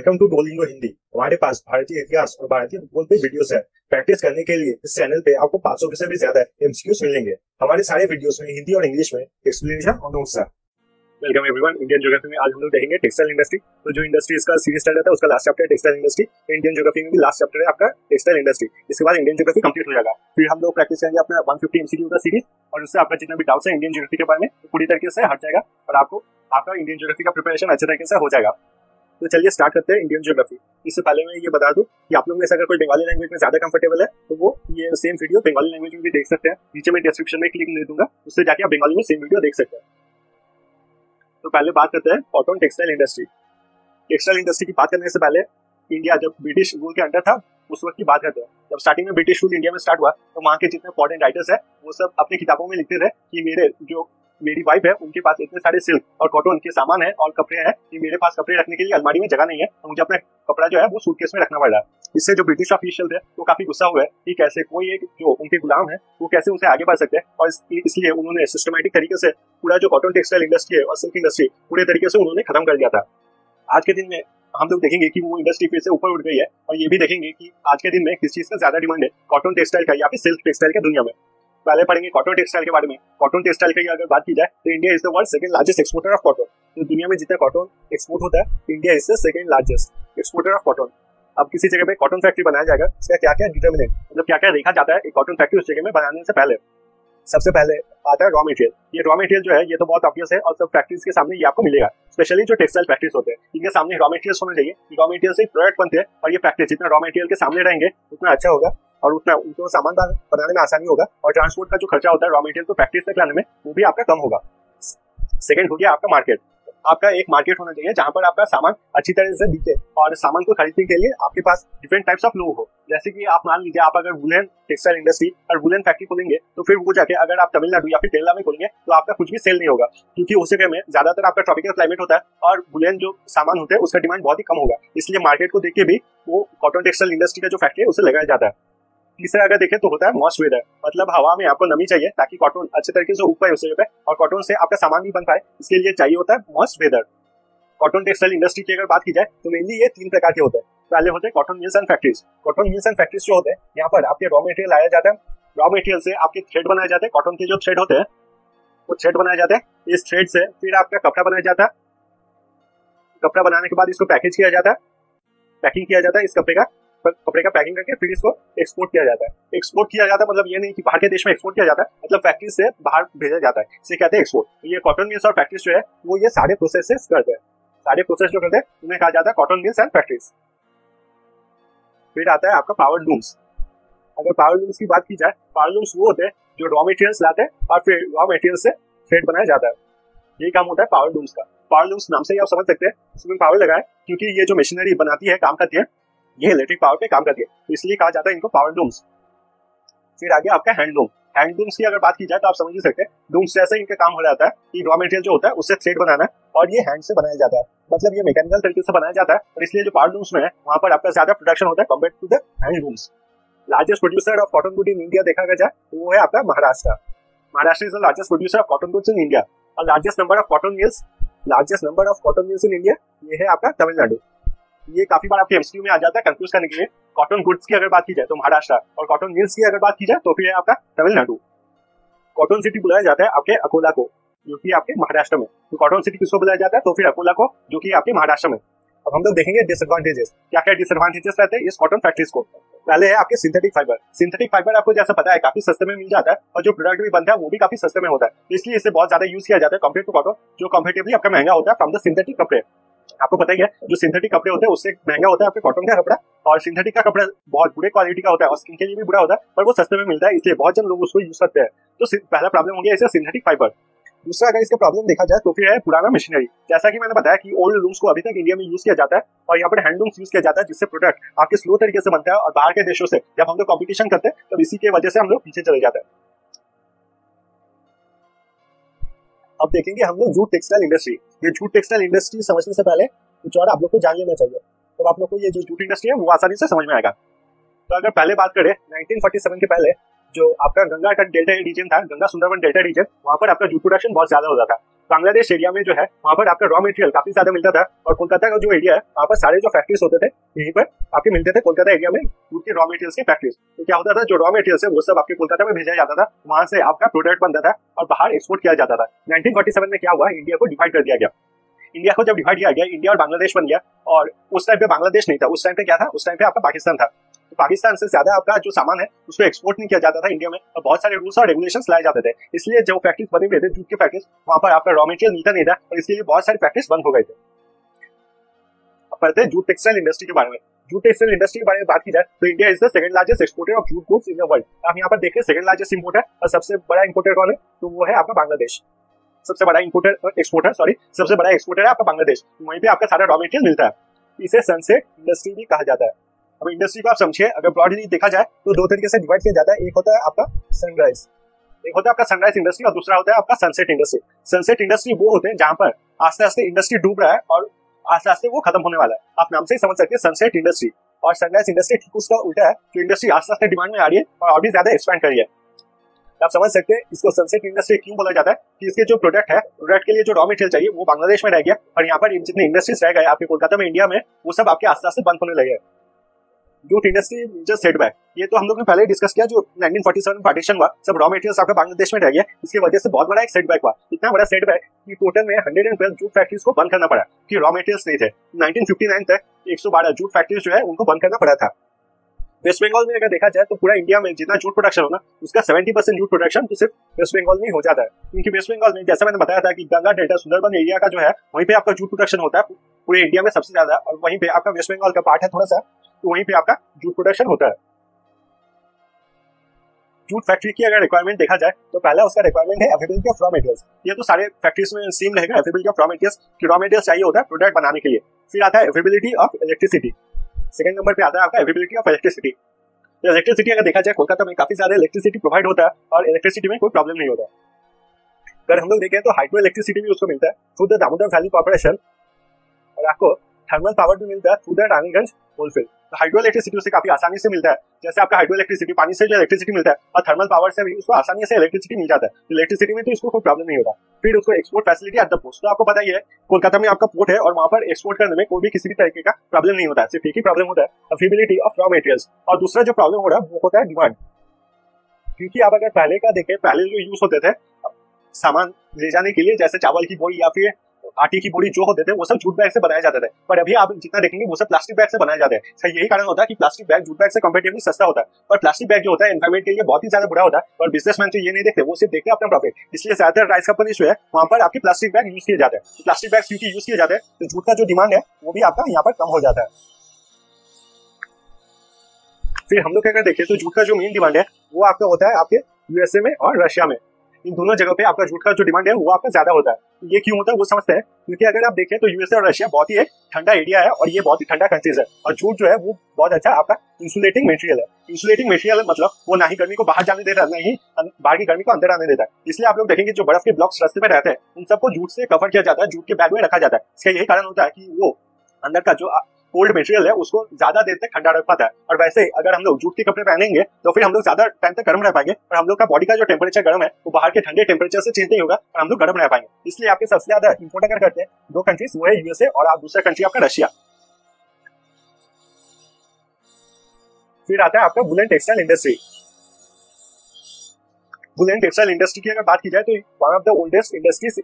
Welcome to Duolingo Hindi. हमारे पास भारतीय इतिहास और भारतीय भूगोल पे वीडियोस है। प्रैक्टिस करने के लिए इस चैनल पे आपको 500 से भी ज्यादा एमसीक्यूज मिलेंगे। हमारे सारे वीडियोस में हिंदी और इंग्लिश में एक्सप्लेनेशन और नोट्स है। Welcome everyone. इंडियन ज्योग्राफी में आज हम लोग देखेंगे टेक्सटाइल इंडस्ट्री। तो जो इंडस्ट्री इसका सीरीज स्टार्ट है उसका लास्ट चैप्टर है टेक्सटाइल इंडस्ट्री। इंडियन ज्योग्राफी में भी लास्ट चैप्टर है आपका टेक्सटाइल इंडस्ट्री। इसके बाद इंडियन ज्योग्राफी कंप्लीट हो जाएगा। फिर हम लोग प्रैक्टिस करेंगे अपना 150 एमसीक्यू का सीरीज, और उससे आपका जितना भी डाउट्स है इंडियन ज्योग्राफी के बारे में पूरी तरीके से हट जाएगा और आपको आपका इंडियन ज्योग्राफी का प्रिपरेशन अच्छे तरीके से हो जाएगा। तो चलिए स्टार्ट करते हैं इंडियन ज्योग्राफी। इससे पहले मैं ये बता दूं कि आप लोग में से अगर कोई बंगाली लैंग्वेज में ज्यादा कंफर्टेबल है तो वो ये सेम वीडियो बंगाली लैंग्वेज में भी देख सकते हैं। नीचे मैं डिस्क्रिप्शन में क्लिक दे दूंगा, उससे जाके आप बंगाली में सेम वीडियो देख सकते हैं। तो पहले बात करते हैं cotton textile industry. Textile industry की बात करने से पहले इंडिया जब ब्रिटिश रूल के अंडर था उस वक्त की बात करते हैं। जब स्टार्टिंग में ब्रिटिश रूल इंडिया में स्टार्ट हुआ तो वहाँ के जितने फॉरेन राइटर्स है वो सब अपनी किताबों में लिखते थे कि मेरी वाइफ है उनके पास इतने सारे सिल्क और कॉटन के सामान है और कपड़े हैं कि मेरे पास कपड़े रखने के लिए अलमारी में जगह नहीं है, तो मुझे अपना कपड़ा जो है वो सूटकेस में रखना पड़ रहा है। इससे जो ब्रिटिश ऑफिशियल थे वो काफी गुस्सा हुए कि कैसे कोई एक जो उनके गुलाम है वो कैसे उनसे आगे बढ़ सकते हैं, और इसलिए उन्होंने सिस्टमैटिक तरीके से पूरा जो कॉटन टेक्सटाइल इंडस्ट्री है और सिल्क इंडस्ट्री पूरे तरीके से उन्होंने खत्म कर दिया था। आज के दिन में हम लोग देखेंगे कि वो इंडस्ट्री फिर से ऊपर उठ गई है, और ये भी देखेंगे कि आज के दिन में किस चीज का ज्यादा डिमांड है, कॉटन टेक्सटाइल का या फिर सिल्क टेक्सटाइल का दुनिया में। पहले पढ़ेंगे कॉटन टेक्सटाइल के बारे में। कॉटन टेक्सटाइल की अगर बात की जाए तो India is the world second largest exporter of cotton. तो दुनिया में जितना कॉटन एक्सपोर्ट होता है India is the second largest exporter of cotton. अब किसी जगह पे कॉटन फैक्ट्री बनाया जाएगा, इसका क्या क्या डिटर्मिनेंट मतलब क्या क्या देखा जाता है एक कॉटन फैक्ट्री उस जगह में बनाने से पहले। सबसे पहले आता है रॉ मटेरियल। ये रॉ मटेरियल जो है ये तो बहुत ऑब्वियस है और सब फैक्ट्रीज के सामने ये आपको मिलेगा। स्पेशली जो टेक्सटाइल फैक्ट्रीज होते हैं इनके सामने रॉ मटेरियल होना चाहिए। रॉ मटेरियल से प्रोडक्ट बनते हैं और ये फैक्ट्री जितना रॉ मटेरियल के सामने रहेंगे उतना अच्छा होगा और उतना उनको सामान बनाने में आसानी होगा, और ट्रांसपोर्ट का जो खर्चा होता है रॉ मटेरियल को फैक्ट्री तक लाने में वो भी आपका कम होगा। सेकंड हो गया आपका मार्केट। आपका एक मार्केट होना चाहिए जहां पर आपका सामान अच्छी तरह से बिके, और सामान को खरीदने के लिए आपके पास डिफरेंट टाइप्स ऑफ लोग हो। जैसे कि आप मान लीजिए आप अगर वुलन टेक्सटाइल इंडस्ट्री और वुलन फैक्ट्री खोलेंगे तो फिर वो जाके अगर आप तमिलनाडु या फिर केरला में खोलेंगे तो आपका कुछ भी सेल नहीं होगा, क्योंकि उस जगह में ज्यादातर आपका ट्रॉपिकल क्लाइमेट होता है और वुलन जो सामान होते हैं उसका डिमांड बहुत ही कम होगा। इसलिए मार्केट को देख के भी वो कॉटन टेक्सटाइल इंडस्ट्री का जो फैक्ट्री है उसे लगाया जाता है। तीसरा अगर देखें तो होता है मॉइस्ट वेदर, मतलब हवा में आपको नमी चाहिए ताकि कॉटन अच्छे तरीके से उग पाए उस जगह पे और कॉटन से आपका सामान भी बन पाए, इसके लिए चाहिए होता है moist weather. Cotton textile industry की अगर बात की जाए तो मेनली ये 3 प्रकार के होते हैं। पहले होते हैं cotton mills and factories. Cotton mills and factories जो होते हैं यहाँ पर आपके रॉ मटेरियल लाया जाता है। रॉ मटेरियल से आपके थ्रेड बनाए जाते हैं। कॉटन के जो थ्रेड होते हैं वो थ्रेड बनाए जाते हैं। इस थ्रेड से फिर आपका कपड़ा बनाया जाता है। कपड़ा बनाने के बाद इसको पैकेज किया जाता है, पैकिंग किया जाता है इस कपड़े का पैकिंग करके फिर इसको एक्सपोर्ट किया जाता है। एक्सपोर्ट किया जाता है मतलब ये नहीं कि बाहर के देश में एक्सपोर्ट किया जाता है, मतलब फैक्ट्री से बाहर भेजा जाता है, इसे कहते हैं एक्सपोर्ट। ये कॉटन मिल्स और फैक्ट्रीज जो है वो ये सारे प्रोसेसेस करते हैं। सारे प्रोसेस जो करते हैं उन्हें कहा जाता है कॉटन मिल्स एंड फैक्ट्रीज। फिर आता है आपका पावर लूम्स। अगर पावर लूम्स की बात की जाए, पावर लूम्स वो होते हैं जो रॉ मटेरियल्स लाते हैं और फिर रॉ मटेरियल से थ्रेड बनाया जाता है। यही काम होता है पावर लूम्स का। पावर लूम्स नाम से ही आप समझ सकते हैं इसमें पावर लगा है, क्योंकि ये जो मशीनरी बनाती है काम करती है ये इलेक्ट्रिक पावर पे काम करती है, तो इसलिए कहा जाता है इनको पावर लूम्स। फिर आगे आपका हैंडलूम। हैंडलूम्स की अगर बात की जाए तो आप समझ ही सकते हैं लूम्स जैसे इनका काम हो जाता है कि रॉ मटेरियल जो होता है उससे थ्रेड बनाना है और ये हैंड से बनाया जाता है, मतलब ये मैकेनिकल तरीके से बनाया जाता है, और इसलिए जो पावर लूम्स में है वहां पर आपका ज्यादा प्रोडक्शन होता है compare to the handlooms. Largest producer of cotton wood in India देखा जाए तो वो है आपका Maharashtra. Maharashtra is the largest producer of cotton woods in India, और largest number of cotton mills in India ये है आपका तमिलनाडु। ये काफी बार आपके एमसीक्यू में आ जाता है कंफ्यूज करने के लिए। कॉटन गुड्स की अगर बात की जाए तो महाराष्ट्र, और कॉटन मिल्स की अगर बात की जाए तो फिर है आपका तमिलनाडु। कॉटन सिटी बुलाया जाता है आपके अकोला को, जो कि आपके महाराष्ट्र में। तो कॉटन सिटी किसको बुलाया जाता है तो फिर अकोला को, जो कि आपके महाराष्ट्र में। अब हम लोग देखेंगे डिसएडवांटेजेस, क्या क्या डिसएडवांटेजेस रहते हैं इस कॉटन फैक्ट्रीज को। पहले है आपके सिंथेटिक फाइबर। सिंथेटिक फाइबर आपको जैसा पता है काफी सस्ते में मिल जाता है, और जो प्रोडक्ट भी बनता है वो भी काफी सस्ते में होता है, इसलिए इसे बहुत ज्यादा यूज किया जाता है कंपेयर टू कॉटन, जो कंपेरेटिवली आपका महंगा होता है फ्रॉम द सिंथेटिक कपड़े। आपको पता ही है जो सिंथेटिक कपड़े होते हैं उससे महंगा होता है आपके कॉटन का कपड़ा, और सिंथेटिक का कपड़ा बहुत बुरे क्वालिटी का होता है और स्किन के लिए भी बुरा होता है, पर वो सस्ते में मिलता है इसलिए बहुत जन लोग उसको यूज करते हैं। तो पहला प्रॉब्लम हो गया इसे सिंथेटिक फाइबर। दूसरा अगर इसका प्रॉब्लम देखा जाए तो फिर है पुराना मशीनरी। जैसा कि मैंने बताया कि ओल्ड लूम्स को अभी तक इंडिया में यूज किया जाता है और यहाँ पर हैंडलूम्स यूज किया जाता है, जिससे प्रोडक्ट आपके स्लो तरीके से बनता है, और बाहर के देशों से जब हम लोग कॉम्पिटिशन करते हैं तब इसी की वजह से हम लोग पीछे चले जाते हैं। अब देखेंगे हम लोग जूट टेक्सटाइल इंडस्ट्री। ये जूट टेक्सटाइल इंडस्ट्री समझने से पहले कुछ और आप लोग को जान लेना चाहिए, तो आप लोग को ये जो जूट इंडस्ट्री है वो आसानी से समझ में आएगा। तो अगर पहले बात करें 1947 के पहले जो आपका गंगा का डेल्टा रीजन था, गंगा सुंदरवन डेल्टा रीजन, वहां पर आपका जूट प्रोडक्शन बहुत ज्यादा होता था। बांग्लादेश एरिया में जो है वहाँ पर आपका रॉ मटेरियल काफी ज्यादा मिलता था, और कोलकाता का जो एरिया है वहाँ पर सारे जो फैक्ट्रीज होते थे यहीं पर आपके मिलते थे कोलकाता एरिया में जूट के रॉ मटेरियल्स की फैक्ट्रीज। तो क्या होता था, जो रॉ मटेरियल्स है वो सब आपके कोलकाता में भेजा जाता था, वहां से आपका प्रोडक्ट बनता था और बाहर एक्सपोर्ट किया जाता था। 1947 में क्या हुआ, इंडिया को डिवाइड कर दिया गया। इंडिया को जब डिवाइड किया गया, इंडिया और बांग्लादेश बन गया, और उस टाइम पे बांग्लादेश नहीं था, उस टाइम पे क्या था, उस टाइम पे आपका पाकिस्तान था। तो पाकिस्तान से ज्यादा आपका जो सामान है उसको एक्सपोर्ट नहीं किया जाता था इंडिया में, और बहुत सारे रूल्स और रेगुलेशंस लाए जाते थे। इसलिए जो फैक्ट्रीज बने हुए थे जूट की फैक्ट्रीज, वहां पर आपका रॉ मटेरियल मिलता नहीं था, और इसके लिए बहुत सारी फैक्ट्रीज बंद हो गए थे। अब पढ़ते हैं जूट टेक्सटाइल इंडस्ट्री के बारे में। जूट टेक्सटाइल इंडस्ट्री के बारे में बात की जाए तो India is the second largest exporter of jute goods in the world. आप यहाँ पर देखिए सेकंड लार्जेस्ट इंपोर्टर और सबसे बड़ा इंपोर्टर कौन है, तो वो है आपका बांग्लादेश। सबसे बड़ा सबसे बड़ा एक्सपोर्टर है आपका बांग्लादेश। वहीं पे आपका सारा रॉ मटेरियल मिलता है। इसे सनसेट इंडस्ट्री भी कहा जाता है। अब इंडस्ट्री को आप समझिए, अगर ब्रॉडली देखा जाए तो दो तरीके से डिवाइड किया जाता है। एक होता है आपका सनराइज, एक होता है आपका सनराइज इंडस्ट्री, और दूसरा होता है आपका सनसेट इंडस्ट्री। सनसेट इंडस्ट्री वो होते हैं जहां पर आस्ते आस्ते इंडस्ट्री डूब रहा है और आस्ते आस्ते वो खत्म होने वाला है। आप नाम से ही समझ सकते हैं सनसेट इंडस्ट्री। और सनराइज इंडस्ट्री ठीक उसका उल्टा है, जो इंडस्ट्री आस्ते आस्ते डिमांड में आ रही है और भी ज्यादा एक्सपैंड कर रही है। आप समझ सकते हैं इसको सनसेट इंडस्ट्री क्यों बोला जाता है, कि इसके जो प्रोडक्ट है, प्रोडक्ट के लिए जो रॉ मटेरियल चाहिए वो बांग्लादेश में रह गया, और यहाँ पर जितने इंडस्ट्रीज रह गए आपके कोलकाता में, इंडिया में, वो सब आपके आस्ते आस्ते बंद होने लगे। जूट इंडस्ट्री जस्ट सेटबैक, ये तो हम लोग ने पहले डिस्कस किया। जो 1947 में पार्टीशन हुआ, सब रॉ मटेरियल्स आपका बांग्लादेश में रह गया, इसकी वजह से बहुत बड़ा एक सेटबैक हुआ। इतना बड़ा सेटबैक कि टोटल में 112 जूट फैक्ट्रीज को बंद करना पड़ा, कि रॉ मटेरियल्स नहीं थे। 1959 तक 112 जूट फैक्ट्रीज जो है उनको बंद करना पड़ा था। वेस्ट बंगाल में अगर देखा जाए तो पूरा इंडिया में जितना जूट प्रोडक्शन होना, उसका 70% जूट प्रोडक्शन तो सिर्फ वेस्ट बंगाल में हो जाता है। क्योंकि वेस्ट बंगाल में, जैसा मैंने बताया था, कि गंगा डेल्टा सुंदरबन एरिया का जो है वहीं पे आपका जूट प्रोडक्शन होता है पूरे इंडिया में सबसे ज्यादा, और वहीं पे आपका वेस्ट बंगाल का पार्ट है थोड़ा सा, तो वहीं पे आपका जूट प्रोडक्शन होता है। जूट फैक्ट्री की अगर रिक्वायरमेंट देखा जाए तो पहला उसका रिक्वायरमेंट है अवेलेबिलिटी ऑफ रॉ मटेरियल्स। ये तो सारे फैक्ट्रीज में सेम रहेगा, अवेलेबिलिटी ऑफ रॉ मटेरियल्स, कि रॉ मटेरियल्स चाहिए होता है प्रोडक्ट बनाने के लिए। फिर आता है availability of electricity, second number पे आता है आपका अवेलेबिलिटी ऑफ इलेक्ट्रिसिटी। इलेक्ट्रिसिटी अगर देखा जाए, कोलकाता में काफी ज्यादा इलेक्ट्रिसिटी प्रोवाइड होता है और इलेक्ट्रिसिटी में कोई प्रॉब्लम नहीं होता। अगर हम लोग देखें तो हाइड्रो इलेक्ट्रिसिटी भी उसको मिलता है through the Damodar valley corporation, और आपको थर्मल पावर भी मिलता है थ्रू द रानीगंज कोलफील्ड। तो हाइड्रो इलेक्ट्रिसिटी उसे काफी आसानी से मिलता है। जैसे आपका हाइड्रो इलेक्ट्रिसिटी पानी से जो इलेक्ट्रिसिटी मिलता है, और थर्मल पावर से भी उसको आसानी से इलेक्ट्रिसिटी मिल जाता है। इलेक्ट्रिसिटी में तो इसको कोई प्रॉब्लम नहीं होता। फिर उसको export facility at the post, तो आपको पता ही है कोलकाता में आपका पोर्ट है और वहां पर एक्सपोर्ट करने में कोई भी किसी भी तरीके का प्रॉब्लम नहीं होता है। सिर्फ एक ही प्रॉब्लम होता है, अवेलेबिलिटी ऑफ रॉ मटेरियल्स। और दूसरा जो प्रॉब्लम हो रहा है वो होता है डिमांड। क्योंकि आप अगर पहले का देखें, पहले जो यूज होते थे सामान ले जाने के लिए, जैसे चावल की बोरी या फिर आटे की बोरी जो होते थे, वो सब जूट बैग से बनाए जाते थे। पर अभी आप जितना देखेंगे वो सब प्लास्टिक बैग से बनाए जाते हैं। सही यही कारण होता है कि प्लास्टिक बैग जूट बैग से कंपैरेटिवली सस्ता होता है। और प्लास्टिक बैग जो होता है एनवायरमेंट के लिए बहुत ही ज्यादा बुरा होता है, और बिजनेसमैन तो ये नहीं देखते, वो सिर्फ देखते हैं अपना प्रॉफिट। इसलिए ज्यादातर राइस कंपनी जो है वहां पर आपके प्लास्टिक बैग यूज किए जाते हैं। प्लास्टिक बैग क्योंकि यूज किए जाते हैं तो जूट का जो डिमांड है वो भी आपका यहाँ पर कम हो जाता है। फिर हम लोग अगर देखें तो जूट का जो मेन डिमांड है वो आपका होता है आपके यूएसए में और रशिया में। इन दोनों जगह पे आपका जूट का जो डिमांड है वो आपका ज्यादा होता है। ये क्यों होता है वो समझते हैं, क्योंकि अगर आप देखें तो यूएसए और रशिया बहुत ही एक ठंडा एरिया है और ये बहुत ही ठंडा कंट्रीज है, और जूट जो है वो बहुत अच्छा आपका इंसुलेटिंग मटेरियल है। इंसुलेटिंग मटेरियल मतलब वो ना ही गर्मी को बाहर जाने देता है, ना ही बाहर की गर्मी को अंदर आने देता है। इसलिए आप लोग देखेंगे जो बर्फ के ब्लॉक्स रास्ते में रहते हैं उन सबको जूट से कवर किया जाता है, जूट के बैग में रखा जाता है। इसका यही कारण होता है कि वो अंदर का जो कोल्ड मटेरियल है उसको ज्यादा देर तक ठंडा रख पाता है। और वैसे अगर हम लोग जूट के कपड़े पहनेंगे तो फिर हम लोग ज्यादा टाइम तक गर्म रह पाएंगे, और हम लोग का बॉडी का जो टेम्परेचर गर्म है वो बाहर के ठंडे टेम्परेचर से चेंज नहीं होगा और हम लोग गर्म रह पाएंगे। इसलिए आपके सबसे ज्यादा इंपोर्ट अगर करते हैं दो कंट्रीज, वो है यूएसए और आप दूसरा कंट्री आपका रशिया। फिर आता है आपका woollen textile industry. Woollen textile industry की अगर बात की जाए तो one of the oldest industries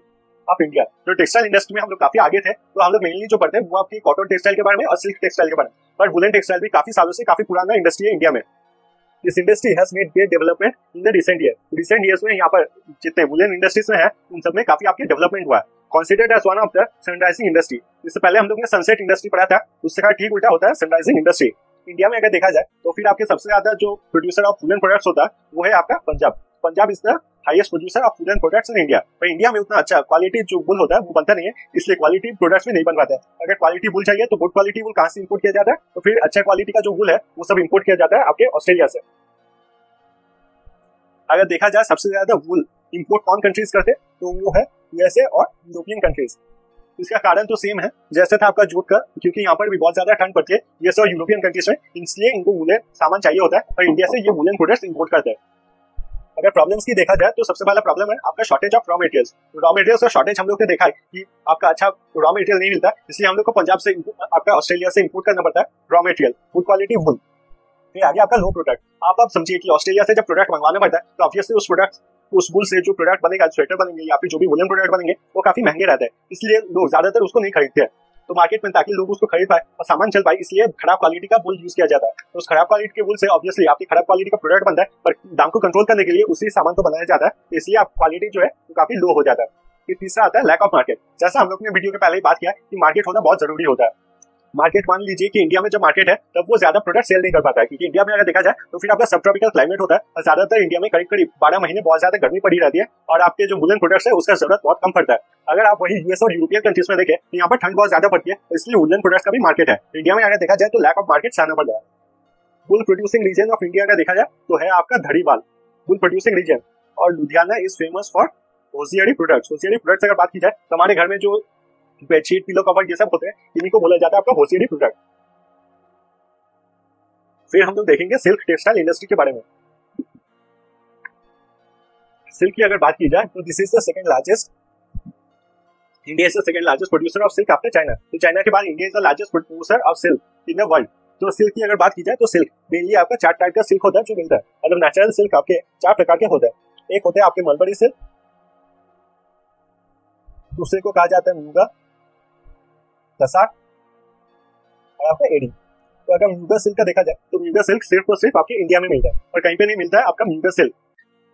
of India. तो टेक्सटाइल इंडस्ट्री में हम लोग काफी आगे थे, तो हम लोग मेनली जो पढ़ते हैं वो आपकी कॉटन टेक्सटाइल के बारे में और सिल्क टेक्सटाइल के बारे में। पर वुलन टेक्सटाइल भी काफी सालों से काफी पुराना इंडस्ट्री है इंडिया में। This industry has made great development in the recent years में यहाँ पर जितने वुलन इंडस्ट्रीज में है उन सब में काफी आपके डेवलपमेंट हुआ है। Considered as one of the sunrising industry. इससे पहले हम लोग ने सनसेट इंडस्ट्री पढ़ा था, उसका ठीक उल्टा होता है सनराइजिंग इंडस्ट्री। इंडिया में अगर देखा जाए तो फिर आपके सबसे ज्यादा जो प्रोड्यूसर ऑफ वुलन प्रोडक्ट्स होता है वो है आपका Punjab. Punjab is the highest producer of woollen products in India. पर इंडिया में उतना अच्छा क्वालिटी जो वुल होता है वो बनता नहीं है, इसलिए क्वालिटी प्रोडक्ट्स भी नहीं बन पाता है। अगर क्वालिटी वुल चाहिए तो गुड क्वालिटी वुल कहां से इंपोर्ट किया जाता है, तो फिर अच्छा क्वालिटी का जो वुल है वो सब इंपोर्ट किया जाता है आपके ऑस्ट्रेलिया से। अगर देखा जाए सबसे ज्यादा वुल इंपोर्ट कौन कंट्रीज करते तो वो है यूएसए और यूरोपियन कंट्रीज। इसका कारण तो सेम है जैसे था आपका जूट का, क्योंकि यहाँ पर भी बहुत ज्यादा ठंड पड़ती है यूएसए और यूरोपियन कंट्रीज में, इसलिए इनको वुलन सामान चाहिए होता है और इंडिया से ये वुलन प्रोडक्ट्स इंपोर्ट करते हैं। अगर प्रॉब्लम्स की देखा जाए तो सबसे पहला प्रॉब्लम है आपका shortage of raw materials. Raw materials का शॉर्टेज हम लोग ने देखा है कि आपका अच्छा रॉ मटेरियल नहीं मिलता, इसलिए हम लोग को पंजाब से आपका ऑस्ट्रेलिया से इंपोर्ट करना पड़ता है रॉ मटेरियल, गुड क्वालिटी वुल। फिर आगे आपका लो प्रोडक्ट। आप समझिए कि ऑस्ट्रेलिया से जब प्रोडक्ट मंगवाना पड़ता है तो ऑब्वियसली उस वुल से जो प्रोडक्ट बनेगा, स्वेटर बनेंगे या फिर जो भी वुलन प्रोडक्ट बनेंगे, वो काफी महंगे रहते हैं, इसलिए लोग ज्यादातर उसको नहीं खरीदते हैं। तो मार्केट में ताकि लोग उसको खरीद पाए और सामान चल पाए, इसलिए खराब क्वालिटी का वुल यूज किया जाता है। तो उस खराब क्वालिटी के वुल से ऑब्वियसली आपकी खराब क्वालिटी का प्रोडक्ट बनता है, पर दाम को कंट्रोल करने के लिए उसी सामान को बनाया जाता है, इसलिए आप क्वालिटी जो है वो काफी लो हो जाता है। फिर तीसरा आता है लैक ऑफ मार्केट। जैसा हम लोग ने वीडियो के पहले ही बात किया कि मार्केट होना बहुत जरूरी होता है। मार्केट मान लीजिए कि इंडिया में जब मार्केट है तब वो ज्यादा प्रोडक्ट सेल नहीं कर पाता है, क्योंकि इंडिया में अगर देखा जाए तो फिर आपका सब ट्रॉपिकल क्लाइमेट होता है और ज्यादातर इंडिया में करीब करीब 12 महीने बहुत ज्यादा गर्मी पड़ी रहती है और आपके जो वुलन प्रोडक्ट्स है उसका जरूरत बहुत कम पड़ता है। अगर आप वही यूएस और यूरोपियन कंट्रीज में देखें तो यहाँ पर ठंड बहुत ज्यादा पड़ती है, इसलिए वुलन प्रोडक्ट्स का भी मार्केट है। इंडिया में अगर देखा जाए तो लैक ऑफ मार्केट सहना पड़ रहा है। वुल प्रोड्यूसिंग रीजन ऑफ इंडिया अगर देखा जाए तो है आपका धड़ीवाल वुल प्रोड्यूसिंग रीजन, और Ludhiana is famous for hosiery products. Hosiery products अगर बात की जाए तो हमारे घर में जो बेडशीट, पिलो कवर ये सब होते हैं, इन्हीं को बोला जाता है आपका होसियरी प्रोडक्ट। फिर हम लोग देखेंगे सिल्क टेक्सटाइल इंडस्ट्री के बारे में। सिल्क की अगर बात की जाए तो this is the second largest, India is the second largest producer of silk after China. तो चाइना के बाद India is the largest producer of silk in the world. तो सिल्क की अगर बात की जाए तो सिल्क मेनली आपका 4 टाइप का सिल्क होता है जो मिलता है। मतलब नेचुरल सिल्क आपके 4 प्रकार के होते हैं। एक होते हैं आपके मलबरी सिल्क, दूसरे को कहा जाता है मूंगा, तसार और आपका एडी। तो अगर म्यूगा सिल्क का देखा जाए तो म्यूगा सिल्क सिर्फ और सिर्फ आपके इंडिया में मिलता है और कहीं पे नहीं मिलता है आपका म्यूगा सिल्क।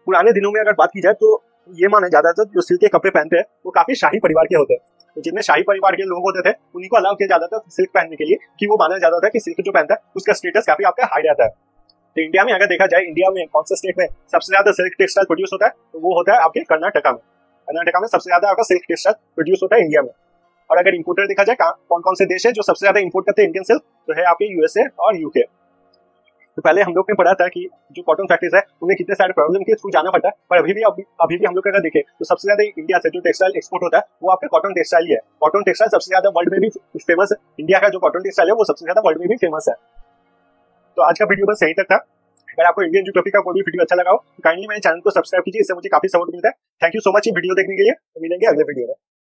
पुराने दिनों में अगर बात की जाए तो ये माना जाता था जो सिल्क के कपड़े पहनते हैं वो काफी शाही परिवार के होते हैं। तो जितने शाही परिवार के लोग होते थे उन्हीं को अलाउ किया जाता था सिल्क पहनने के लिए, कि वो माना जाता था कि सिल्क जो पहनता है उसका स्टेटस काफी आपका हाई रहता है। तो इंडिया में अगर देखा जाए, इंडिया में कौन सा स्टेट में सबसे ज्यादा सिल्क टेक्सटाइल प्रोड्यूस होता है, तो वो होता है आपके कर्नाटका में। कर्नाटका में सबसे ज्यादा आपका सिल्क टेक्सटाइल प्रोड्यूस होता है इंडिया में। और अगर इंपोर्टर देखा जाए कौन कौन से देश है जो सबसे ज्यादा इंपोर्ट करते हैं इंडियन सिल्क, तो है आपके यूएसए और यूके। तो पहले हम लोग ने पढ़ा था कि जो कॉटन फैक्ट्रीज है उन्हें कितने सारे प्रॉब्लम के थ्रू जाना पड़ता है, पर अभी भी हम लोग अगर देखें तो सबसे ज्यादा इंडिया से जो टेक्सटाइल एक्सपोर्ट होता है वो आपके कॉटन टेक्सटाइल ही है। कॉटन टेक्सटाइल सबसे ज्यादा वर्ल्ड में भी फेमस है। इंडिया का जो कॉटन टेक्सटाइल है वो सबसे ज्यादा वर्ल्ड में भी फेमस है। तो आज का वीडियो बस यहीं तक था। अगर आपको इंडियन ज्योग्राफी का कोई भी वीडियो अच्छा लगा हो तो काइंडली मेरे चैनल को सब्सक्राइब कीजिए, इससे मुझे काफी सपोर्ट मिलता है। थैंक यू सो मच ये वीडियो देखने के लिए। मिलेंगे अगले वीडियो में।